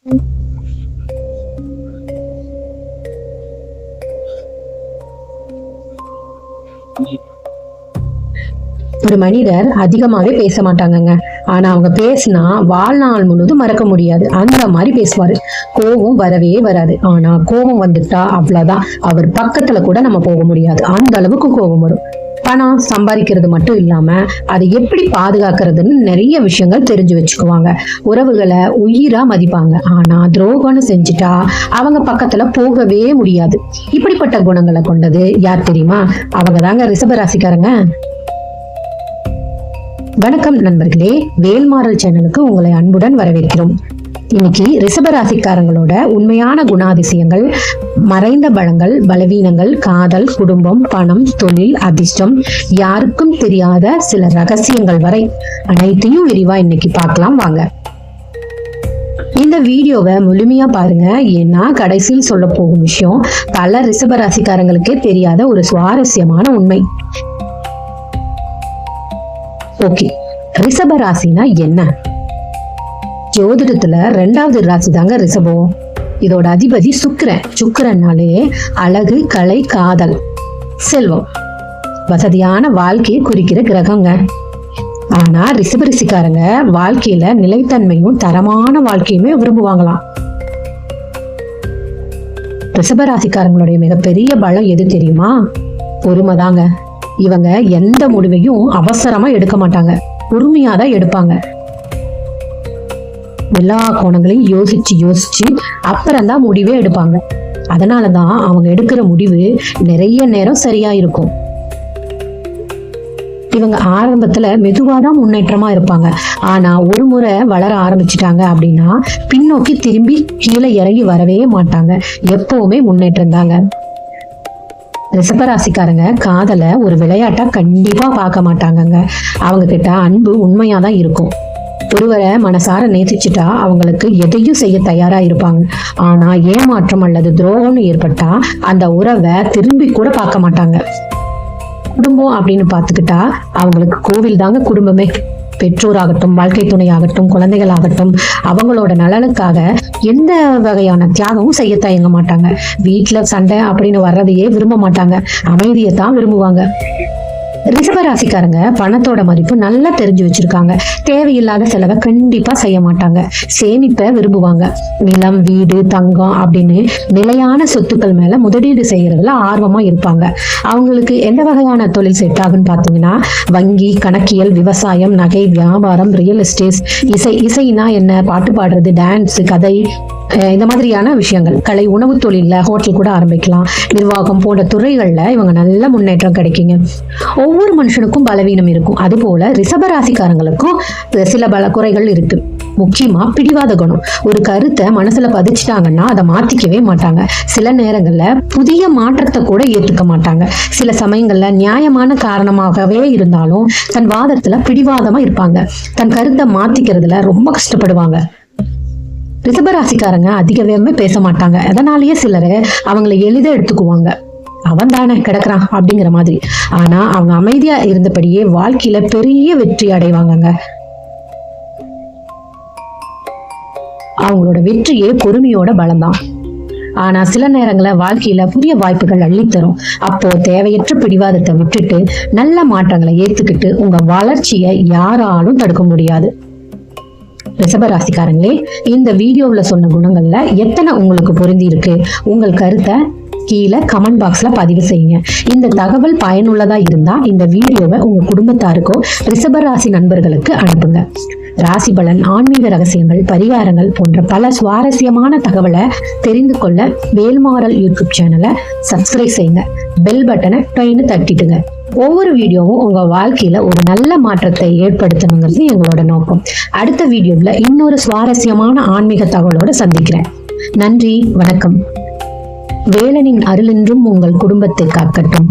ஒரு மனிதர் அதிகமாவே பேச மாட்டாங்கங்க. ஆனா அவங்க பேசினா வாழ்நாள் முழுவதும் மறக்க முடியாது. அந்த மாதிரி பேசுவாரு. கோபம் வரவே வராது. ஆனா கோபம் வந்துட்டா அவ்வளவுதான். அவர் பக்கத்துல கூட நம்ம போக முடியாது. அந்த அளவுக்கு கோபம் வரும். பணம் சம்பாதிக்கிறது மட்டும் இல்லாம அதை எப்படி பாதுகாக்கிறதுன்னு நிறைய விஷயங்கள் தெரிஞ்சு வச்சுக்குவாங்க. உறவுகளை உயிரா மதிப்பாங்க. ஆனா துரோகம்னு செஞ்சுட்டா அவங்க பக்கத்துல போகவே முடியாது. இப்படிப்பட்ட குணங்களை கொண்டது யார் தெரியுமா? அவங்க தாங்க ரிஷபராசிக்காரங்க. வணக்கம் நண்பர்களே, வேல்மாறல் சேனலுக்கு உங்களை அன்புடன் வரவேற்கிறோம். இன்னைக்கு ரிஷபராசிக்காரங்களோட உண்மையான குணாதிசயங்கள், மறைந்த பலங்கள், பலவீனங்கள், காதல், குடும்பம், பணம், தொழில், அதிர்ஷ்டம், யாருக்கும் தெரியாத சில ரகசியங்கள் வரை அனைத்தையும் விரிவா இன்னைக்கு பார்க்கலாம் வாங்க. இந்த வீடியோவை முழுமையா பாருங்க. ஏன்னா கடைசியில் சொல்ல போகும் விஷயம் பல ரிஷபராசிக்காரங்களுக்கே தெரியாத ஒரு சுவாரஸ்யமான உண்மை. ஓகே, ரிஷப ராசினா என்ன? ஜோதிடத்துல 2வது ராசி தாங்க ரிஷபம். இதோட அதிபதி சுக்கிரன். சுக்கிரன்னாலே அழகு, கலை, காதல், செல்வம், வசதியான வாழ்க்கையை குறிக்கிற கிரகங்க. ஆனா ரிஷபராசிக்காரங்க வாழ்க்கையில நிலைத்தன்மையும் தரமான வாழ்க்கையுமே விரும்புவாங்களாம். ரிஷபராசிக்காரங்களுடைய மிகப்பெரிய பலம் எது தெரியுமா? பொறுமைதாங்க. இவங்க எந்த முடிவையும் அவசரமா எடுக்க மாட்டாங்க. பொறுமையாதான் எடுப்பாங்க. எல்லா கோணங்களையும் யோசிச்சு அப்புறம்தான் முடிவே எடுப்பாங்க. அதனாலதான் அவங்க எடுக்கிற முடிவு நிறைய நேரம் சரியா இருக்கும். இவங்க ஆரம்பத்துல மெதுவாதான் முன்னேற்றமா இருப்பாங்க. ஆனா ஒரு முறை வளர ஆரம்பிச்சுட்டாங்க அப்படின்னா பின்னோக்கி திரும்பி கீழே இறங்கி வரவே மாட்டாங்க. எப்பவுமே முன்னேற்றம் தாங்க. ரிஷபராசிக்காரங்க காதலை ஒரு விளையாட்டா கண்டிப்பா பார்க்க மாட்டாங்கங்க. அவங்க கிட்ட அன்பு உண்மையாதான் இருக்கும். ஒருவரை மனசார நேசிச்சுட்டா அவங்களுக்கு எதையும் செய்ய தயாரா இருப்பாங்க. ஆனா ஏமாற்றம் அல்லது துரோகம்னு ஏற்பட்டா அந்த உறவை திரும்பி கூட பார்க்க மாட்டாங்க. குடும்பம் அப்படின்னு பார்த்துக்கிட்டா அவங்களுக்கு கோவில் தாங்க குடும்பமே. பெற்றோராகட்டும், வாழ்க்கை துணை ஆகட்டும், குழந்தைகள் ஆகட்டும், அவங்களோட நலனுக்காக எந்த வகையான தியாகமும் செய்ய தயங்க மாட்டாங்க. வீட்டுல சண்டை அப்படின்னு வர்றதையே விரும்ப மாட்டாங்க. அமைதியை தான் விரும்புவாங்க. ரிஷபராசிக்காரங்க பணத்தோட மதிப்பு நல்லா தெரிஞ்சு வச்சிருக்காங்க. தேவையில்லாத செலவை கண்டிப்பா செய்ய மாட்டாங்க. சேமிப்பை விரும்புவாங்க. நிலம், வீடு, தங்கம் அப்படின்னு நிலையான சொத்துக்கள் மேல முதலீடு செய்யறதுல ஆர்வமா இருப்பாங்க. அவங்களுக்கு எந்த வகையான தொழில் செட் ஆகுன்னு பாத்தீங்கன்னா வங்கி, கணக்கியல், விவசாயம், நகை, வியாபாரம், ரியல் எஸ்டேட், இசைனா என்ன, பாட்டு பாடுறது, டான்ஸ், கதை, இந்த மாதிரியான விஷயங்கள், கலை, உணவு தொழில ஹோட்டல் கூட ஆரம்பிக்கலாம், நிர்வாகம் போன்ற துறைகள்ல இவங்க நல்ல முன்னேற்றம் கிடைக்குங்க. ஒவ்வொரு மனுஷனுக்கும் பலவீனம் இருக்கும். அது போல ரிஷபராசிக்காரங்களுக்கும் சில பல குறைகள் இருக்கு. முக்கியமா பிடிவாத குணம். ஒரு கருத்தை மனசுல பதிச்சுட்டாங்கன்னா அதை மாத்திக்கவே மாட்டாங்க. சில நேரங்கள்ல புதிய மாற்றத்தை கூட ஏற்றுக்க மாட்டாங்க. சில சமயங்கள்ல நியாயமான காரணமாகவே இருந்தாலும் தன் வாதத்துல பிடிவாதமா இருப்பாங்க. தன் கருத்தை மாத்திக்கிறதுல ரொம்ப கஷ்டப்படுவாங்க. ரிஷபராசிக்காரங்க அதிகமே பேச மாட்டாங்க. அதனாலேயே சிலர் அவங்களை எளிதாக எடுத்துக்குவாங்க. அவன் தானே கிடக்குறான் அப்படிங்கிற மாதிரி. ஆனா அவங்க அமைதியா இருந்தபடியே வாழ்க்கையில பெரிய வெற்றி அடைவாங்க. அவங்களோட வெற்றியே பொறுமையோட பலம்தான். ஆனா சில நேரங்கள வாழ்க்கையில புதிய வாய்ப்புகள் அள்ளித்தரும். அப்போ தேவையற்ற பிடிவாதத்தை விட்டுட்டு நல்ல மாற்றங்களை ஏத்துக்கிட்டு உங்க வளர்ச்சியை யாராலும் தடுக்க முடியாது. ரிஷபராசிக்காரங்களே, இந்த வீடியோவில் சொன்ன குணங்கள்ல எத்தனை உங்களுக்கு பொருந்தி இருக்கு? உங்கள் கருத்தை கீழே கமெண்ட் பாக்ஸ்ல பதிவு செய்யுங்க. இந்த தகவல் பயனுள்ளதா இருந்தா இந்த வீடியோவை உங்க குடும்பத்தாருக்கோ ரிஷபராசி நண்பர்களுக்கு அனுப்புங்க. ராசி பலன், ஆன்மீக ரகசியங்கள், பரிகாரங்கள் போன்ற பல சுவாரஸ்யமான தகவலை தெரிந்து கொள்ள வேல்மாறல் யூடியூப் சேனலை சப்ஸ்கிரைப் செய்யுங்க. பெல் பட்டனை ட்ரெயின்னு தட்டிட்டுங்க. ஒவ்வொரு வீடியோவும் உங்க வாழ்க்கையில ஒரு நல்ல மாற்றத்தை ஏற்படுத்தணுங்கிறது எங்களோட நோக்கம். அடுத்த வீடியோவில் இன்னொரு சுவாரஸ்யமான ஆன்மீக தகவலோட சந்திக்கிறேன். நன்றி, வணக்கம். வேலனின் அருளென்றும் உங்கள் குடும்பத்தை காக்கட்டும்.